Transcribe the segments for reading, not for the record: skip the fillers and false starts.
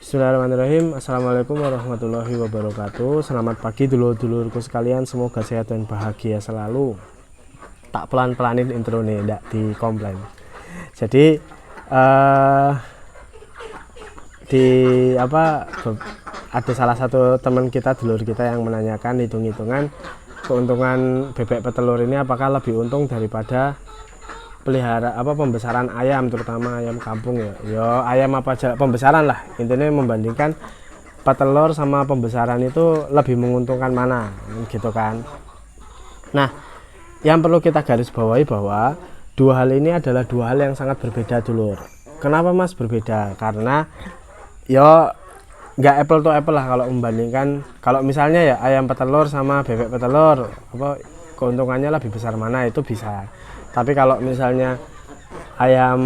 Bismillahirrahmanirrahim. Assalamualaikum warahmatullahi wabarakatuh. Selamat pagi dulur-dulurku sekalian, semoga sehat dan bahagia selalu. Tak pelan-pelanin intro nih, ndak dikomplain. Jadi ada salah satu teman kita, dulur kita yang menanyakan hitung-hitungan keuntungan bebek petelur ini apakah lebih untung daripada pembesaran ayam, terutama ayam kampung ya ayam apa aja pembesaran lah, intinya membandingkan petelur sama pembesaran itu lebih menguntungkan mana gitu kan. Nah, yang perlu kita garis bawahi bahwa dua hal ini adalah dua hal yang sangat berbeda dulur. Kenapa mas berbeda? Karena ya nggak apple to apple lah kalau membandingkan. Kalau misalnya ya ayam petelur sama bebek petelur, keuntungannya lebih besar mana, itu bisa. Tapi kalau misalnya ayam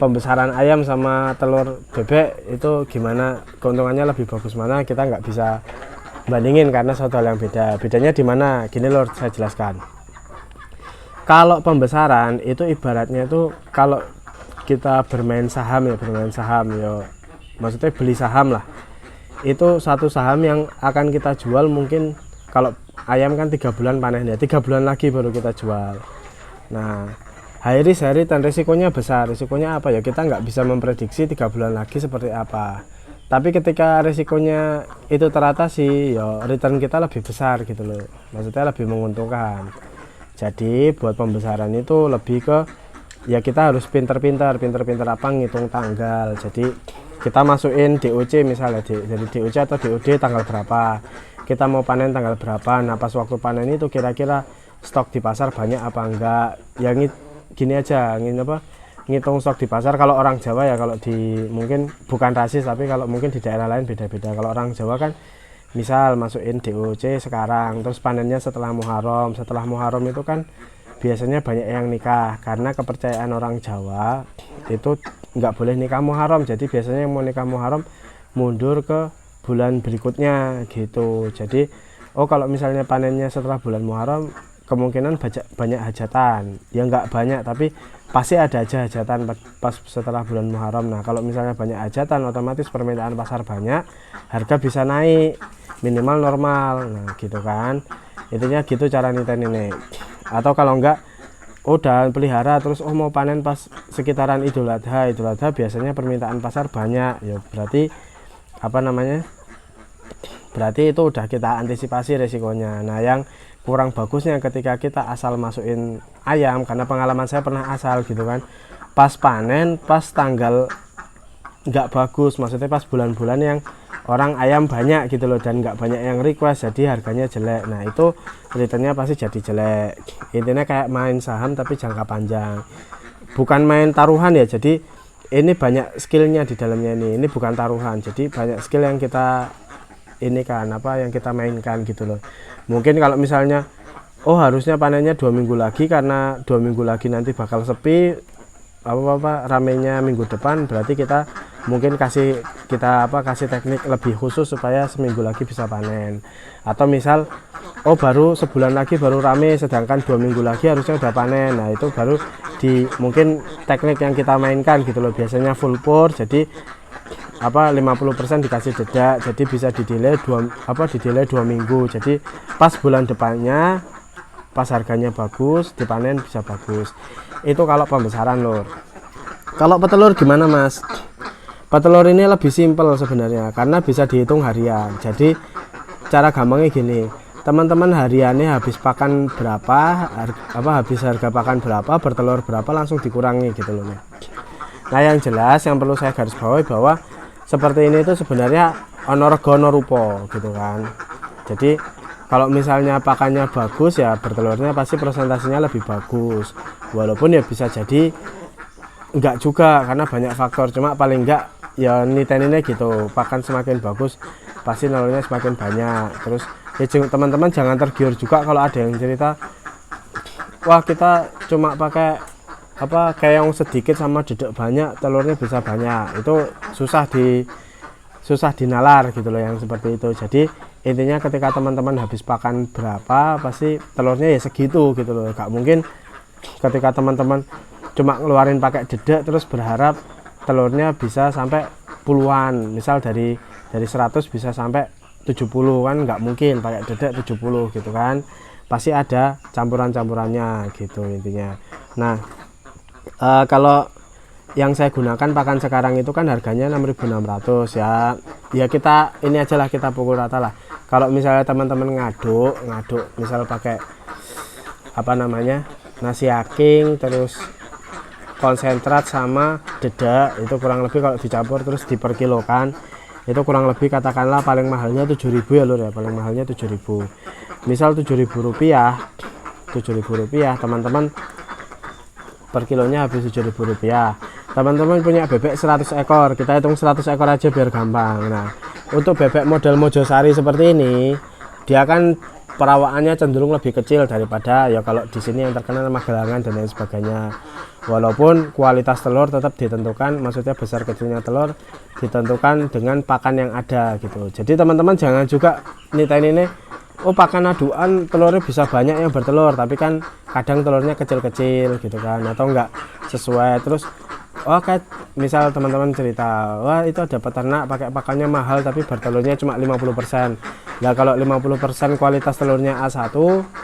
pembesaran ayam sama telur bebek itu gimana, keuntungannya lebih bagus mana, kita nggak bisa bandingin karena suatu hal yang beda. Bedanya di mana? Gini lor, saya jelaskan. Kalau pembesaran itu ibaratnya itu kalau kita bermain saham ya, maksudnya beli saham lah. Itu satu saham yang akan kita jual mungkin kalau ayam kan 3 bulan panennya, 3 bulan lagi baru kita jual. Nah, high risk dan risikonya besar. Risikonya apa ya? Kita nggak bisa memprediksi 3 bulan lagi seperti apa. Tapi ketika risikonya itu teratasi, ya return kita lebih besar gitu loh. Maksudnya lebih menguntungkan. Jadi buat pembesaran itu lebih ke ya kita harus pinter-pinter apa ngitung tanggal. Jadi kita masukin DOC misalnya, dari DOC atau DOD tanggal berapa. Kita mau panen tanggal berapa. Nah, pas waktu panen itu kira-kira stok di pasar banyak apa enggak ya, gini aja ngitung stok di pasar. Kalau orang Jawa ya, kalau di mungkin bukan rasis tapi kalau mungkin di daerah lain beda-beda. Kalau orang Jawa kan misal masukin DOC sekarang, terus panennya setelah Muharram itu kan biasanya banyak yang nikah, karena kepercayaan orang Jawa itu nggak boleh nikah Muharram. Jadi biasanya yang mau nikah Muharram mundur ke bulan berikutnya gitu. Jadi kalau misalnya panennya setelah bulan Muharram kemungkinan banyak hajatan, ya nggak banyak tapi pasti ada aja hajatan pas setelah bulan Muharram. Nah, kalau misalnya banyak hajatan otomatis permintaan pasar banyak, harga bisa naik minimal normal. Nah gitu kan, intinya gitu cara niten ini. Atau kalau enggak udah pelihara terus mau panen pas sekitaran Idul Adha biasanya permintaan pasar banyak, ya berarti itu udah kita antisipasi resikonya. Nah, yang kurang bagusnya ketika kita asal masukin ayam, karena pengalaman saya pernah asal gitu kan, pas panen pas tanggal nggak bagus, maksudnya pas bulan-bulan yang orang ayam banyak gitu loh dan nggak banyak yang request, jadi harganya jelek. Nah, itu returnnya pasti jadi jelek. Intinya kayak main saham tapi jangka panjang, bukan main taruhan ya. Jadi ini banyak skillnya di dalamnya, ini bukan taruhan, jadi banyak skill yang kita yang kita mainkan gitu loh. Mungkin kalau misalnya harusnya panennya 2 minggu lagi, karena 2 minggu lagi nanti bakal sepi ramenya minggu depan, berarti kita mungkin kasih teknik lebih khusus supaya seminggu lagi bisa panen. Atau misal baru sebulan lagi baru rame, sedangkan 2 minggu lagi harusnya udah panen. Nah, itu baru mungkin teknik yang kita mainkan gitu loh. Biasanya full pour, jadi 50% dikasih jeda, jadi bisa didelay 2 minggu. Jadi pas bulan depannya pas harganya bagus dipanen bisa bagus. Itu kalau pembesaran lor. Kalau petelur gimana mas? Petelur ini lebih simpel sebenarnya karena bisa dihitung harian. Jadi cara gampangnya gini, teman-teman hariannya habis pakan berapa, habis harga pakan berapa, bertelur berapa, langsung dikurangi gitu loh. Nah, yang jelas yang perlu saya garis bawahi bahwa seperti ini itu sebenarnya ono rego ono rupo gitu kan. Jadi kalau misalnya pakannya bagus ya bertelurnya pasti presentasinya lebih bagus. Walaupun ya bisa jadi enggak juga karena banyak faktor, cuma paling enggak ya niteninnya gitu, pakan semakin bagus pasti telurnya semakin banyak. Terus ya teman-teman jangan tergiur juga kalau ada yang cerita wah kita cuma pakai kayak yang sedikit sama dedek banyak telurnya bisa banyak. Itu susah dinalar gitu loh yang seperti itu. Jadi intinya ketika teman-teman habis pakan berapa pasti telurnya ya segitu gitu loh. Gak mungkin ketika teman-teman cuma ngeluarin pakai dedek terus berharap telurnya bisa sampai puluhan, misal dari 100 bisa sampai 70 kan nggak mungkin pakai dedek 70 gitu kan, pasti ada campuran-campurannya gitu intinya. Nah kalau yang saya gunakan pakan sekarang itu kan harganya 6.600 ya. Ya kita ini aja lah, kita pukul rata lah. Kalau misalnya teman-teman ngaduk misal pakai apa namanya nasi aking terus konsentrat sama dedak, itu kurang lebih kalau dicampur terus diperkilokan itu kurang lebih katakanlah paling mahalnya 7.000 ya lur ya, paling mahalnya 7.000. Misal 7.000 rupiah teman-teman per kilonya habis 7.000 rupiah. Teman-teman punya bebek 100 ekor, kita hitung 100 ekor aja biar gampang. Nah untuk bebek model Mojosari seperti ini, dia kan perawaannya cenderung lebih kecil daripada ya kalau di sini yang terkenal Magelangan dan lain sebagainya. Walaupun kualitas telur tetap ditentukan, maksudnya besar kecilnya telur ditentukan dengan pakan yang ada gitu. Jadi teman-teman jangan juga nitain ini, oh pakan aduan telurnya bisa banyak yang bertelur, tapi kan kadang telurnya kecil-kecil gitu kan, atau enggak sesuai. Terus oh kayak misal teman-teman cerita, wah itu ada peternak pakai pakannya mahal tapi bertelurnya cuma 50%. Nah kalau 50% kualitas telurnya A1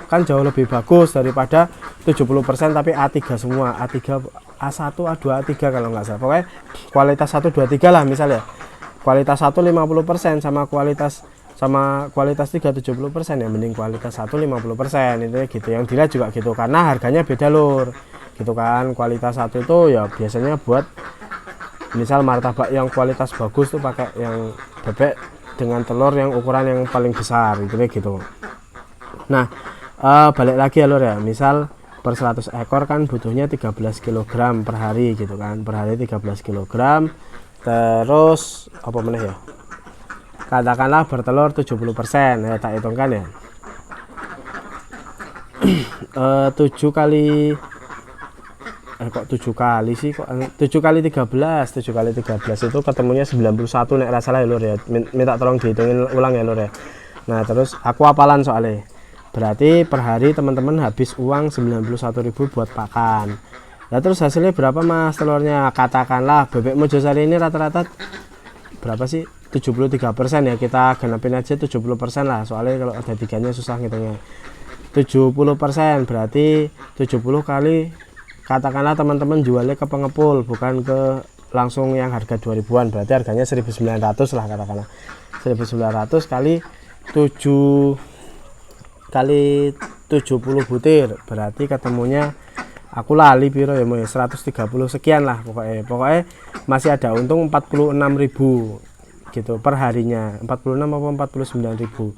kan jauh lebih bagus daripada 70% tapi A3 semua, A3 A1 A2 A3 kalau nggak salah, pokoknya kualitas 1 2 3 lah misalnya. Kualitas 1 50% sama kualitas 3 70%, ya mending kualitas 1 50%, itu gitu. Yang dilihat juga gitu karena harganya beda lur gitu kan. Kualitas 1 itu ya biasanya buat misal martabak yang kualitas bagus tuh pakai yang bebek dengan telur yang ukuran yang paling besar gitu. Nah balik lagi ya lur ya, misal per 100 ekor kan butuhnya 13 kg per hari gitu kan, per hari 13 kg. Terus apa meneh ya, katakanlah bertelur 70% ya, tak hitungkan ya 7 kali kok 7 kali sih, kok 7 kali 13 itu ketemunya 91 nek rasa lah ya lur ya, minta tolong dihitungin ulang ya lur ya. Nah terus aku hafalan soalnya, berarti per hari teman-teman habis uang 91.000 buat pakan. Nah terus hasilnya berapa mas telurnya? Katakanlah bebek Mojosari ini rata-rata berapa sih, 73% ya, kita genapin aja 70% lah, soalnya kalau ada tiganya susah ngitungnya. 70% berarti 70 kali, katakanlah teman-teman jualnya ke pengepul bukan ke langsung yang harga 2000-an, berarti harganya 1.900 lah katakanlah. 1.900 kali 7 kali 70 butir berarti ketemunya aku lali piro ya, 130 sekian lah pokoknya masih ada untung 46.000 gitu per harinya, 46 apa 49.000.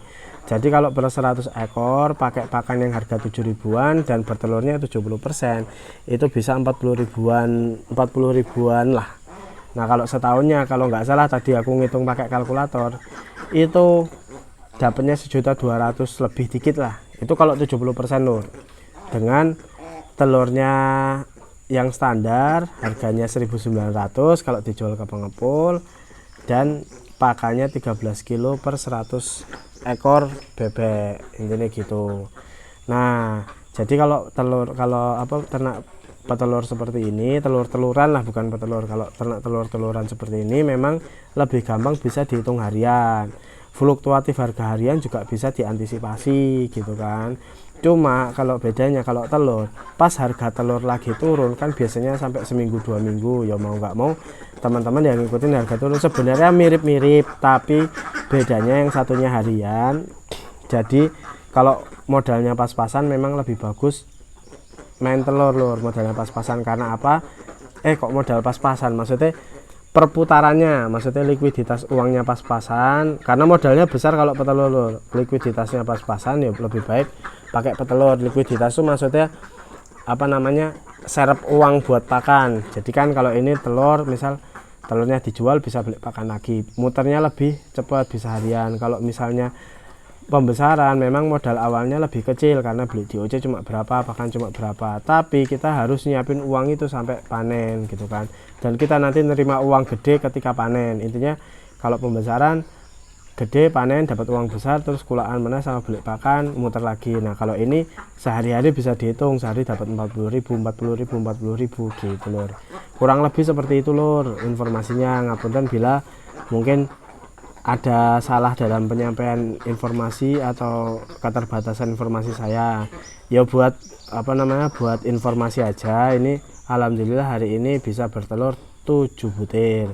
Jadi kalau per 100 ekor pakai pakan yang harga 7.000-an dan bertelurnya 70%, itu bisa 40 ribuan lah. Nah kalau setahunnya, kalau nggak salah tadi aku ngitung pakai kalkulator, itu dapatnya 1.200.000 lebih dikit lah. Itu kalau 70% lur. Dengan telurnya yang standar harganya 1.900 kalau dijual ke pengepul, dan pakannya 13 kilo per 100 ekor bebek, intinya gitu. Nah jadi kalau ternak petelur seperti ini, telur-teluran lah bukan petelur, kalau ternak telur-teluran seperti ini memang lebih gampang bisa dihitung harian, fluktuatif harga harian juga bisa diantisipasi gitu kan. Cuma kalau bedanya kalau telur, pas harga telur lagi turun kan biasanya sampai seminggu 2 minggu, ya mau nggak mau teman-teman yang ngikutin harga turun. Sebenarnya mirip-mirip tapi bedanya yang satunya harian. Jadi kalau modalnya pas-pasan memang lebih bagus main telur lur, modalnya pas-pasan. Karena apa? Kok modal pas-pasan, maksudnya perputarannya, maksudnya likuiditas uangnya pas-pasan. Karena modalnya besar kalau petelur lur, likuiditasnya pas-pasan ya lebih baik pakai petelur. Likuiditas itu maksudnya apa namanya, serep uang buat pakan. Jadi kan kalau ini telur, misal telurnya dijual bisa beli pakan lagi, muternya lebih cepat, bisa harian. Kalau misalnya pembesaran memang modal awalnya lebih kecil karena beli di OC cuma berapa, pakan cuma berapa, tapi kita harus nyiapin uang itu sampai panen gitu kan, dan kita nanti nerima uang gede ketika panen. Intinya kalau pembesaran gede panen dapat uang besar, terus kulaan mana sama beli pakan muter lagi. Nah kalau ini sehari-hari bisa dihitung, sehari dapat 40.000 gitu lur, kurang lebih seperti itu lur informasinya. Ngapunten bila mungkin ada salah dalam penyampaian informasi atau keterbatasan informasi saya ya, buat buat informasi aja. Ini alhamdulillah hari ini bisa bertelur 7 butir.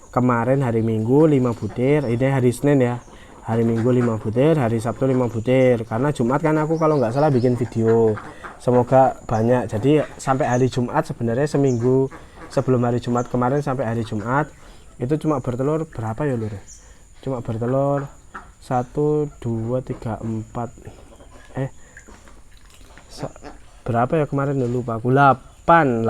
Kemarin hari Minggu 5 butir, ini hari Senin ya, hari Minggu 5 butir, hari Sabtu 5 butir, karena Jumat kan aku kalau nggak salah bikin video, semoga banyak. Jadi sampai hari Jumat sebenarnya seminggu sebelum hari Jumat kemarin sampai hari Jumat itu cuma bertelur berapa ya lur, cuma bertelur 1 2 3 4 berapa ya kemarin lupa aku, 8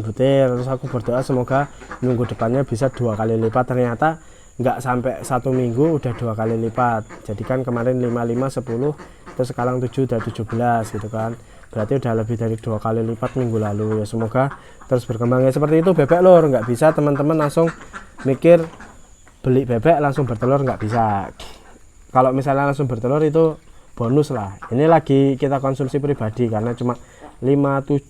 butir. Terus aku berdoa semoga minggu depannya bisa 2 kali lipat, ternyata nggak sampai 1 minggu udah 2 kali lipat. Jadi kan kemarin 5 10, terus sekarang 7 udah 17 gitu kan, berarti udah lebih dari 2 kali lipat minggu lalu ya. Semoga terus berkembangnya seperti itu bebek lur. Nggak bisa teman-teman langsung mikir beli bebek langsung bertelur, nggak bisa. Kalau misalnya langsung bertelur itu bonus lah, ini lagi kita konsumsi pribadi karena cuma 57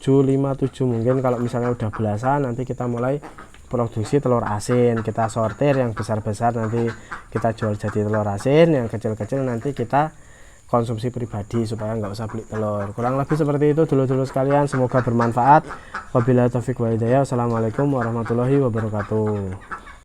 mungkin kalau misalnya udah belasan nanti kita mulai produksi telur asin, kita sortir yang besar-besar nanti kita jual jadi telur asin, yang kecil-kecil nanti kita konsumsi pribadi supaya nggak usah beli telur. Kurang lebih seperti itu dulur-dulur sekalian, semoga bermanfaat. Wabillahi taufiq wal hidayah. Wassalamualaikum warahmatullahi wabarakatuh.